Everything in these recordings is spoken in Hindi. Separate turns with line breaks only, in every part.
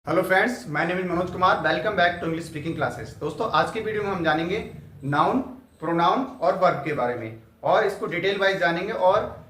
Hello friends, my name is Manoj Kumar. Welcome back to English speaking classes. दोस्तों, आज की वीडियो में हम जानेंगे नाउन, प्रोनाउन और वर्ब के बारे में, और इसको डिटेल वाइज जानेंगे। और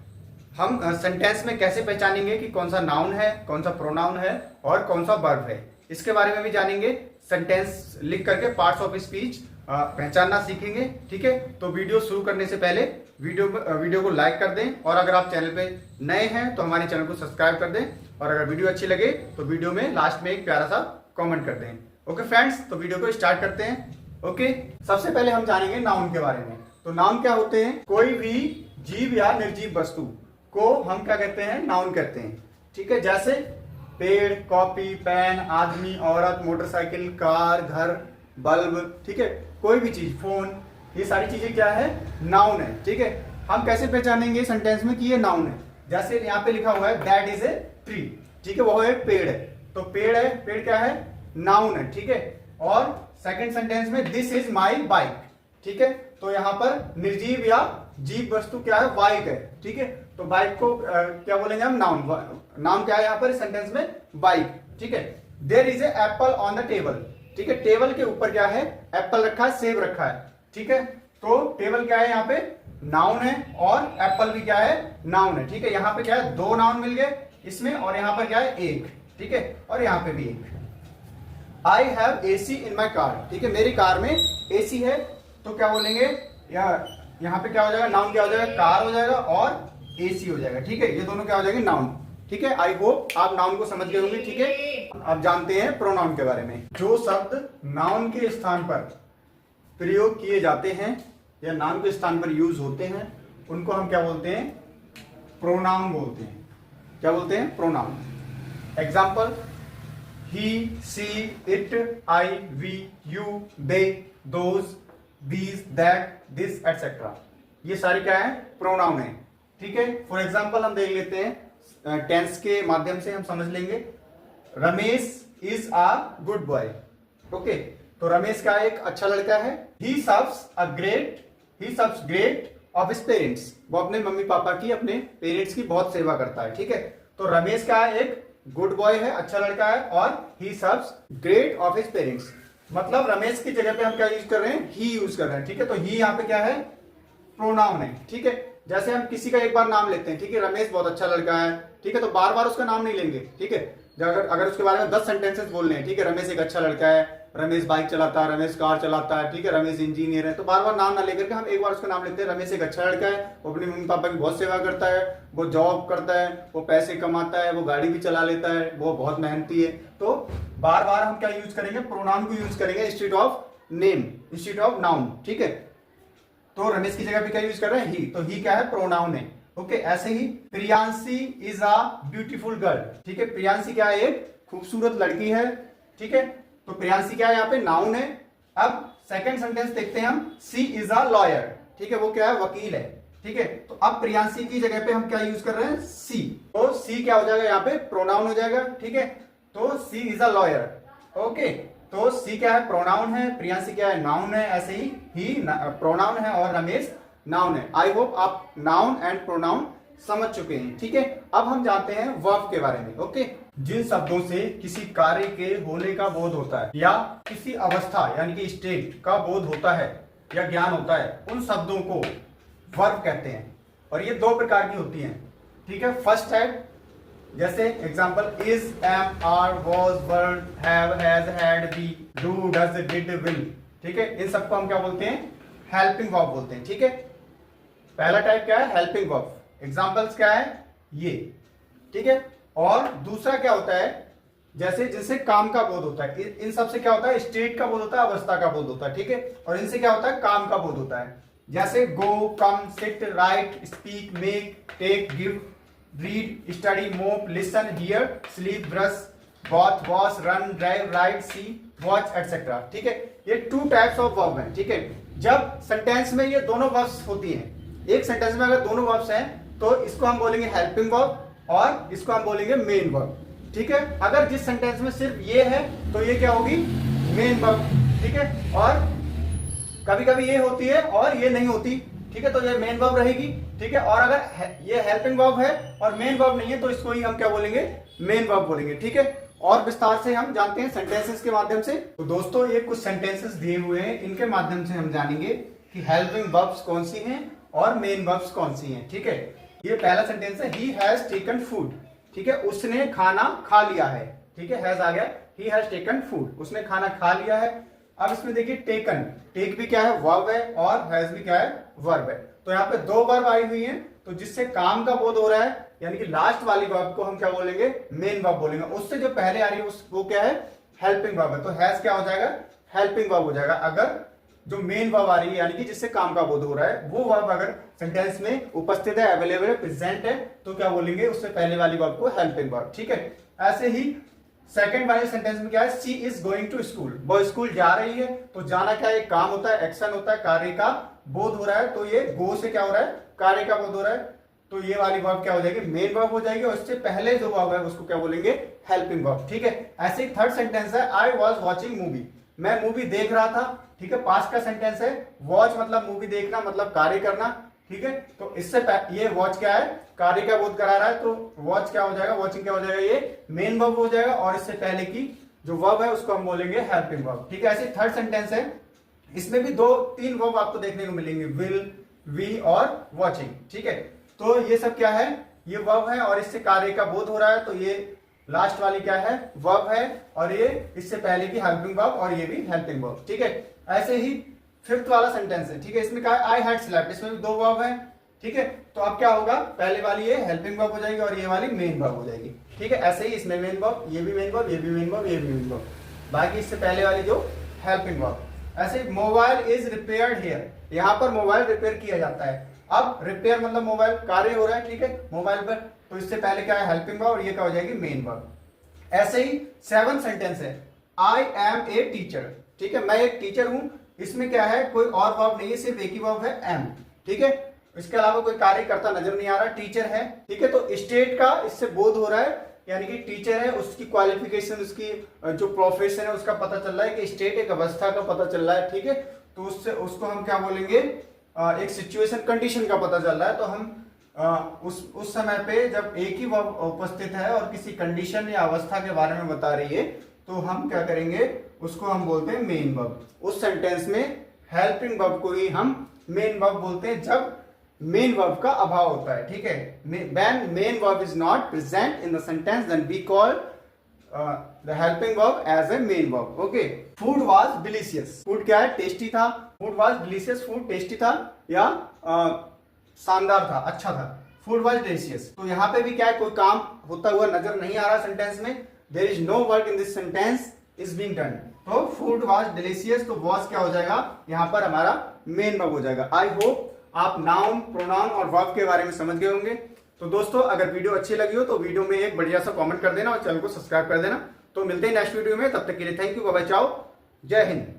हम सेंटेंस में कैसे पहचानेंगे कि कौन सा नाउन है, कौन सा प्रोनाउन है और कौन सा वर्ब है, इसके बारे में भी जानेंगे। सेंटेंस लिख करके पार्ट्स ऑफ स्पीच पहचानना सीखेंगे। ठीक है, तो वीडियो शुरू करने से पहले वीडियो को लाइक कर दें, और अगर आप चैनल पे नए हैं तो हमारे चैनल को सब्सक्राइब कर दें, और अगर वीडियो अच्छी लगे तो वीडियो में लास्ट में एक प्यारा सा कमेंट कर दें। ओके फ्रेंड्स, तो वीडियो को स्टार्ट करते हैं। ओके, सबसे पहले हम जानेंगे नाउन के बारे में। तो नाउन क्या होते हैं? कोई भी जीव या निर्जीव वस्तु को हम क्या कहते हैं? नाउन कहते हैं। ठीक है, जैसे पेड़, कॉपी, पेन, आदमी, औरत, मोटरसाइकिल, कार, घर, बल्ब। ठीक है, कोई भी चीज, फोन, ये सारी चीजें क्या है? नाउन है। ठीक है, हम कैसे पहचानेंगे सेंटेंस में कि ये नाउन है? जैसे यहाँ पे लिखा हुआ है दैट इज ए ट्री। ठीक है, वो एक पेड़ है, तो पेड़ है, पेड़ क्या है? नाउन है। ठीक है, और सेकंड सेंटेंस में दिस इज माई बाइक। ठीक है, तो यहाँ पर निर्जीव या जीव वस्तु क्या है? बाइक है। ठीक है, तो बाइक को क्या बोलेंगे हम? नाउन। नाउन क्या है यहाँ पर सेंटेंस में? बाइक। ठीक है, there is a apple on the table. ठीक है, टेबल के ऊपर क्या है? एप्पल रखा है, सेब रखा है। ठीक है, तो टेबल क्या है? यहाँ पे नाउन है, और एप्पल भी क्या है? नाउन है। ठीक है, यहाँ पे क्या है? दो नाउन मिल गए इसमें, और यहाँ पर क्या है? एक। ठीक है, और यहाँ पे भी एक। I have AC in my car. ठीक है, मेरी कार में एसी है, तो क्या बोलेंगे? यहाँ पे क्या हो जाएगा? नाउन क्या हो जाएगा? कार हो जाएगा और एसी हो जाएगा। ठीक है, ये दोनों क्या हो जाएंगे? नाउन। ठीक है, आई होप आप नाउन को समझ गए होंगे। ठीक है, अब जानते हैं प्रोनाउन के बारे में। जो शब्द नाउन के स्थान पर प्रयोग किए जाते हैं या नाउन के स्थान पर यूज होते हैं, उनको हम क्या बोलते हैं? प्रोनाउन बोलते हैं। क्या बोलते हैं? Pronoun. Example: he, she, it, I, we, you, they, those, these, that, this, etcetera. ये सारे क्या है? प्रोनाउन है। ठीक है, फॉर एग्जाम्पल हम देख लेते हैं, टेंस के माध्यम से हम समझ लेंगे। Ramesh is a good boy. Okay, तो रमेश का एक अच्छा लड़का है। He serves great of his parents. वो अपने मम्मी पापा की, अपने पेरेंट्स की बहुत सेवा करता है। ठीक है, तो रमेश का एक गुड बॉय है, अच्छा लड़का है, और he serves great of his parents. मतलब रमेश की जगह पे हम क्या यूज कर रहे हैं? ही यूज कर रहे हैं। ठीक है, तो ही यहाँ पे क्या है? प्रोनाउन है। ठीक है, जैसे हम किसी का एक बार नाम लेते हैं, ठीक है, रमेश बहुत अच्छा लड़का है। ठीक है, तो बार बार उसका नाम नहीं लेंगे। ठीक है, अगर उसके बारे में 10 सेंटेंसेस बोलने हैं, ठीक है, रमेश एक अच्छा लड़का है, रमेश बाइक चलाता है, रमेश कार चलाता है, ठीक है, रमेश इंजीनियर है, तो बार बार नाम ना लेकर के हम एक बार उसका नाम लेते हैं। रमेश एक अच्छा लड़का है, वो अपने मम्मी पापा की बहुत सेवा करता है, वो जॉब करता है, वो पैसे कमाता है, वो गाड़ी भी चला लेता है, वो बहुत मेहनती है। तो बार बार हम क्या यूज करेंगे? प्रोनाउन को यूज करेंगे instead of name, instead of noun. ठीक है, तो रमेश की जगह पे क्या यूज कर रहे हैं? ही। तो ही क्या है? प्रोनाउन है। ओके, ऐसे ही Priyanshi is a beautiful girl. ठीक है, प्रियांशी क्या है? एक खूबसूरत लड़की है। ठीक है, तो प्रियांशी क्या है? यहाँ पे नाउन है। अब सेकंड सेंटेंस देखते हैं हम। सी इज अ लॉयर। ठीक है, वो क्या है? वकील है। ठीक है, तो अब प्रियांशी की जगह पे हम क्या यूज कर रहे हैं? सी। तो सी क्या हो जाएगा? यहाँ पे प्रोनाउन हो जाएगा। ठीक है, तो सी इज अ लॉयर। ओके, तो सी क्या है? प्रोनाउन है, प्रियांशी क्या है? नाउन है। ऐसे ही प्रोनाउन है और रमेश नाउन है। आई होप आप नाउन एंड प्रोनाउन समझ चुके हैं। ठीक है, अब हम जानते हैं वर्ब के बारे में। ओके, जिन शब्दों से किसी कार्य के होने का बोध होता है, या किसी अवस्था यानी कि स्टेट का बोध होता है या ज्ञान होता है, उन शब्दों को वर्ब कहते हैं। और ये दो प्रकार की होती हैं। ठीक है, फर्स्ट है जैसे example is, am, are, was, were, have, has, had, be, do, does, did, will. ठीक है, इन सबको हम क्या बोलते हैं? हेल्पिंग वर्ब बोलते हैं। ठीक है, पहला टाइप क्या है? Helping verb. एग्जांपल्स क्या है? ये। ठीक है, और दूसरा क्या होता है? जैसे जिनसे काम का बोध होता है, इन सब से क्या होता है? स्टेट का बोध होता है, अवस्था का बोध होता है। ठीक है, और इनसे क्या होता है? काम का बोध होता है। जैसे go, come, sit, write, speak, make, take, give, read, study, mop, listen, hear, sleep, brush, watch, wash, run, drive, ride, see, watch, etcetera. ठीक है, ये 2 टाइप्स ऑफ वर्ब हैं। ठीक है, जब सेंटेंस में ये दोनों वर्ब्स होती हैं, एक सेंटेंस में अगर दोनों वर्ब्स हैं, तो इसको हम बोलेंगे हेल्पिंग वर्ब और इसको हम बोलेंगे मेन वर्ब। ठीक है, अगर जिस सेंटेंस में सिर्फ ये है तो ये क्या होगी? Main verb. ठीक है, और कभी कभी ये होती है और ये नहीं होती। ठीक है, तो ये मेन वर्ब रहेगी। ठीक है, और अगर ये हेल्पिंग वर्ब है और मेन वर्ब नहीं है, तो इसको ही हम क्या बोलेंगे? मेन वर्ब बोलेंगे। ठीक है, और विस्तार से हम जानते हैं सेंटेंसेस के माध्यम से। तो दोस्तों ये कुछ सेंटेंसेस दिए हुए हैं, इनके माध्यम से हम जानेंगे कि हेल्पिंग वर्ब्स कौन सी हैं और मेन वर्ब्स कौन सी हैं। ठीक है, ये पहला सेंटेंस है, ही हैज टेकन फूड। ठीक है, उसने खाना खा लिया है। ठीक है, हैज आ गया, ही हैज टेकन फूड, उसने खाना खा लिया है। अब इसमें देखिए टेकन, टेक भी क्या है, वर्ब है, और हैज भी क्या है, वर्ब है। तो यहाँ पे दो वर्ब आई हुई हैं, तो जिससे काम का बोध हो रहा है, यानी कि लास्ट वाली वर्ब को हम क्या बोलेंगे, मेन वर्ब बोलेंगे। उससे जो पहले आ रही है वो क्या है, हेल्पिंग वर्ब है। तो हैज क्या हो जाएगा, हेल्पिंग वर्ब हो जाएगा। अगर जो मेन वर्ब आ रही है यानी कि जिससे काम का बोध हो रहा है, वो वर्ब अगर सेंटेंस में उपस्थित है, अवेलेबल है, प्रेजेंट है, तो क्या बोलेंगे, उससे पहले वाली वर्ब को हेल्पिंग वर्ब। ठीक है, ऐसे ही सेकंड वाले सेंटेंस में क्या है, she is going to school, वो स्कूल जा रही है। तो जाना क्या है, काम होता है, एक्शन होता है, कार्य का बोध हो रहा है। तो ये गो से क्या हो रहा है, कार्य का बोध हो रहा है। तो ये वाली वर्ब क्या हो जाएगी, मेन वर्ब हो जाएगी, और इससे पहले जो वर्ब है उसको क्या बोलेंगे, हेल्पिंग वर्ब। ठीक है, ऐसे ही थर्ड सेंटेंस है, आई वॉज वॉचिंग मूवी, मैं मूवी देख रहा था। ठीक है, पास्ट का सेंटेंस है, वॉच मतलब मूवी देखना, मतलब कार्य करना। ठीक है, तो इससे ये वॉच क्या है, कार्य का बोध करा रहा है। तो वॉच क्या हो जाएगा, वॉचिंग क्या हो जाएगा, ये मेन वर्ब हो जाएगा, और इससे पहले की जो वर्ब है उसको हम बोलेंगे हेल्पिंग वर्ब। ठीक है, ऐसे थर्ड सेंटेंस है, इसमें भी दो तीन वर्ब आपको देखने को मिलेंगे, विल, वी और वॉचिंग। ठीक है, तो ये सब क्या है, ये वर्ब है और इससे कार्य का बोध हो रहा है। तो ये लास्ट वाली क्या है, वर्ब है, और ये इससे पहले की हेल्पिंग वर्ब, और ये भी हेल्पिंग वर्ब। ठीक है, ऐसे ही फिफ्थ वाला सेंटेंस है। ठीक है, इसमें क्या है, आई हैड स्लेप्ट, इसमें भी दो वर्ब है। ठीक है, तो अब क्या होगा, पहले वाली ये हेल्पिंग वर्ब हो जाएगी और ये वाली मेन वर्ब हो जाएगी। ठीक है, ऐसे ही इसमें मेन वर्ब, ये भी मेन वर्ब, ये भी मेन वर्ब, ये भी मेन वर्ब, बाकी इससे पहले वाली जो हेल्पिंग वर्ब। ऐसे मोबाइल इज रिपेयर्ड हियर, यहाँ पर मोबाइल रिपेयर किया जाता है। अब रिपेयर मतलब मोबाइल कार्य हो रहा है। ठीक है, मोबाइल पर, तो इससे पहले क्या है, हेल्पिंग वर्ब, और ये क्या हो जाएगी, मेन वर्ब। ऐसे ही सेवन सेंटेंस है, आई एम ए टीचर। ठीक है, मैं एक टीचर हूं, इसमें क्या है, कोई और वर्ब नहीं है, सिर्फ एक ही वर्ब है, एम। ठीक है, इसके अलावा कोई कार्य करता नजर नहीं आ रहा, टीचर है। ठीक है, तो स्टेट का इससे बोध हो रहा है, यानी कि टीचर है, उसकी क्वालिफिकेशन, उसकी जो प्रोफेशन है उसका पता चल रहा है, कि स्टेट एक अवस्था का पता चल रहा है। ठीक है, तो उससे उसको हम क्या बोलेंगे, एक सिचुएशन, कंडीशन का पता चल रहा है। तो हम उस समय पे जब एक ही वर्ब उपस्थित है और किसी कंडीशन या अवस्था के बारे में बता रही है, तो हम क्या करेंगे, उसको हम बोलते हैं मेन वर्ब। उस सेंटेंस में हेल्पिंग वर्ब को ही हम मेन वर्ब बोलते हैं, जब मेन वर्ब का अभाव होता है। ठीक है, when main verb is not present in the sentence, then we call the helping verb as a main verb. Okay, food was delicious, food क्या है, टेस्टी था। food was delicious, food tasty था या शानदार था, अच्छा था। food was delicious, तो यहाँ पे भी क्या है, कोई काम होता हुआ नजर नहीं आ रहा सेंटेंस में, there is no work in this sentence is being done। तो food was delicious, तो was क्या हो जाएगा, यहाँ पर हमारा मेन वर्ब हो जाएगा। आई होप आप नाउन, प्रोनाउन और वर्ब के बारे में समझ गए होंगे। तो दोस्तों अगर वीडियो अच्छी लगी हो तो वीडियो में एक बढ़िया सा कमेंट कर देना और चैनल को सब्सक्राइब कर देना। तो मिलते हैं नेक्स्ट वीडियो में, तब तक के लिए थैंक यू, बाय बाय, चाओ, जय हिंद।